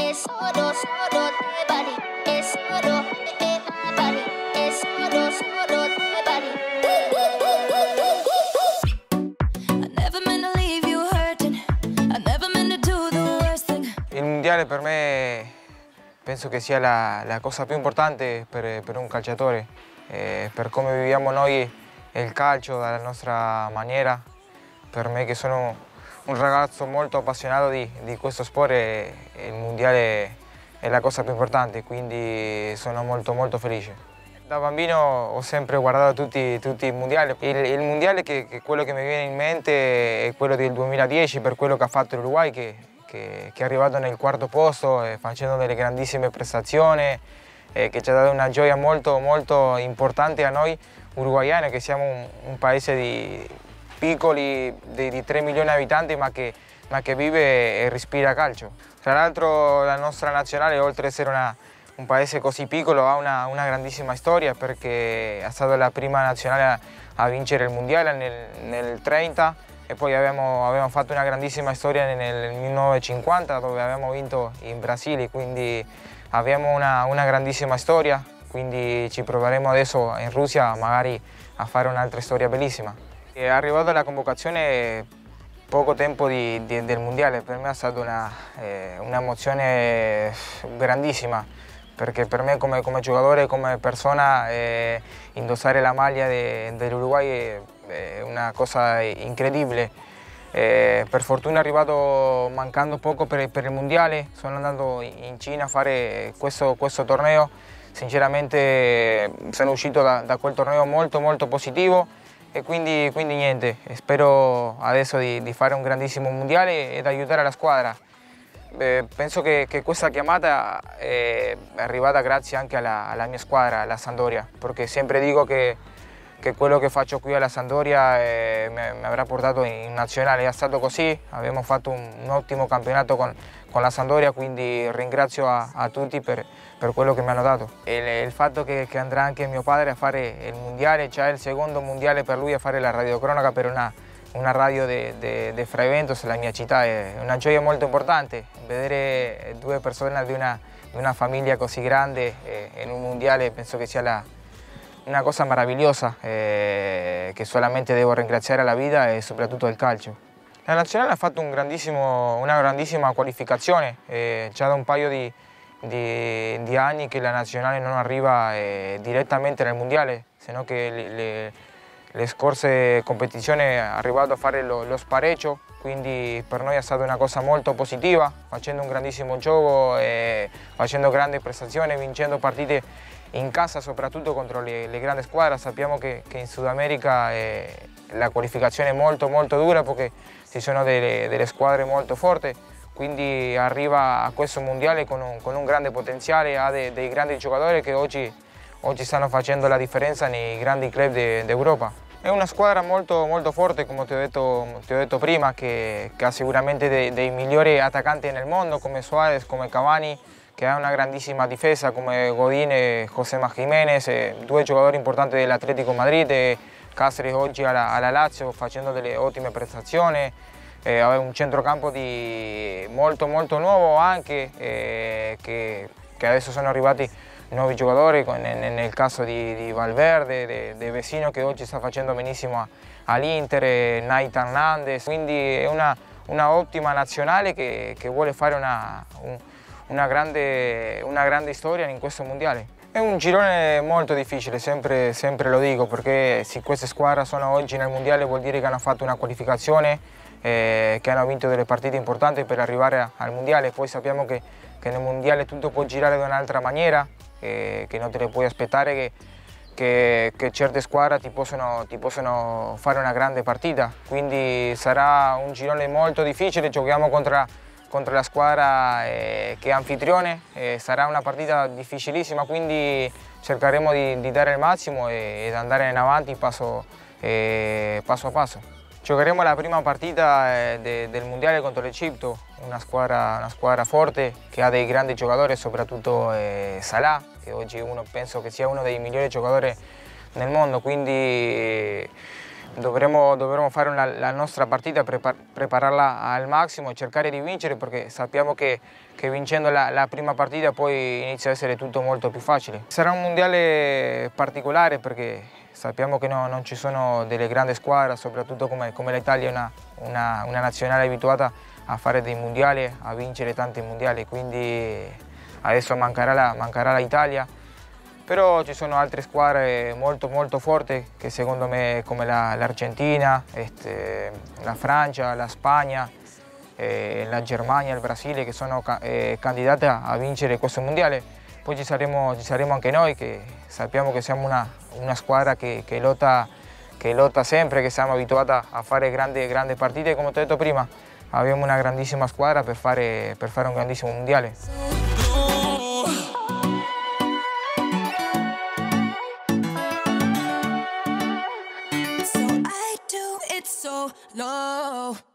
è solo te body, è solo te body, è solo te body. I never meant to leave you hurting, I never meant to do the worst thing. Il mondiale per me penso che sia la cosa più importante per un calciatore, per come viviamo noi il calcio dalla nostra maniera. Per me che sono un ragazzo molto appassionato di questo sport, il mondiale è la cosa più importante, quindi sono molto felice. Da bambino ho sempre guardato tutti i mondiali. Il mondiale che quello che mi viene in mente è quello del 2010, per quello che ha fatto l'Uruguay, che è arrivato nel quarto posto facendo delle grandissime prestazioni, che ci ha dato una gioia molto importante a noi uruguayani, che siamo un paese piccoli di 3 milioni di abitanti, ma che vive e respira calcio. Tra l'altro la nostra nazionale, oltre ad essere un paese così piccolo, ha una grandissima storia, perché è stata la prima nazionale a vincere il mondiale nel 30, e poi abbiamo fatto una grandissima storia nel 1950, dove abbiamo vinto in Brasile, quindi abbiamo una grandissima storia, quindi ci proveremo adesso in Russia magari a fare un'altra storia bellissima. È arrivata la convocazione poco tempo del mondiale, per me è stata un'emozione grandissima, perché per me come giocatore, come persona, indossare la maglia dell'Uruguay è una cosa incredibile. Per fortuna è arrivato mancando poco per il mondiale, sono andato in Cina a fare questo torneo. Sinceramente sono uscito da quel torneo molto positivo, e quindi niente, spero adesso di fare un grandissimo mondiale e di aiutare la squadra. Penso che questa chiamata è arrivata grazie anche alla mia squadra, alla Sampdoria, perché sempre dico che quello che faccio qui alla Sampdoria mi avrà portato in nazionale. È stato così, abbiamo fatto un ottimo campionato con la Sampdoria, quindi ringrazio a tutti per quello che mi hanno dato. Il fatto che andrà anche mio padre a fare il mondiale, cioè il secondo mondiale per lui, a fare la radiocronaca per una radio di Fray Ventos, la mia città, è una gioia molto importante. Vedere due persone di una famiglia così grande in un mondiale penso che sia una cosa meravigliosa, che solamente devo ringraziare la vita e soprattutto il calcio. La nazionale ha fatto una grandissima qualificazione, già da un paio di anni che la nazionale non arriva direttamente nel mondiale, se no che le scorse competizioni è arrivato a fare lo spareggio, quindi per noi è stata una cosa molto positiva, facendo un grandissimo gioco, facendo grandi prestazioni, vincendo partite in casa, soprattutto contro le grandi squadre. Sappiamo che in Sud America la qualificazione è molto dura, perché ci sono delle squadre molto forti, quindi arriva a questo mondiale con un grande potenziale, ha dei grandi giocatori che oggi stanno facendo la differenza nei grandi club d'Europa. È una squadra molto forte, come ti ho detto prima, che ha sicuramente dei migliori attaccanti nel mondo, come Suárez, come Cavani, che ha una grandissima difesa, come Godín e José Jiménez, due giocatori importanti dell'Atletico Madrid, Cáceres oggi alla Lazio facendo delle ottime prestazioni, un centrocampo molto nuovo anche, che adesso sono arrivati nuovi giocatori, nel caso di Valverde, di Vecino, che oggi sta facendo benissimo all'Inter, Nathan Hernandez, quindi è una ottima nazionale che vuole fare una grande storia in questo mondiale. È un girone molto difficile, sempre lo dico, perché se queste squadre sono oggi nel mondiale vuol dire che hanno fatto una qualificazione, che hanno vinto delle partite importanti per arrivare al mondiale. Poi sappiamo che nel mondiale tutto può girare di un'altra maniera, che non te le puoi aspettare che certe squadre ti possono fare una grande partita, quindi sarà un girone molto difficile. Giochiamo contro la squadra che è anfitrione, sarà una partita difficilissima, quindi cercheremo di dare il massimo e di andare in avanti passo a passo. Giocheremo la prima partita del mondiale contro l'Egitto, una squadra forte che ha dei grandi giocatori, soprattutto Salah, che oggi penso che sia uno dei migliori giocatori nel mondo, quindi dovremo fare la nostra partita, prepararla al massimo e cercare di vincere, perché sappiamo che vincendo la prima partita poi inizia a essere tutto molto più facile. Sarà un mondiale particolare perché sappiamo che non ci sono delle grandi squadre, soprattutto come l'Italia è una nazionale abituata a fare dei mondiali, a vincere tanti mondiali, quindi adesso mancherà l'Italia. Però ci sono altre squadre molto forti che secondo me, come l'Argentina, la Francia, la Spagna, la Germania, il Brasile, che sono candidate a vincere questo mondiale. Poi ci saremo anche noi, che sappiamo che siamo una squadra che lotta sempre, che siamo abituati a fare grandi partite. Come ti ho detto prima, abbiamo una grandissima squadra per fare un grandissimo mondiale. So low.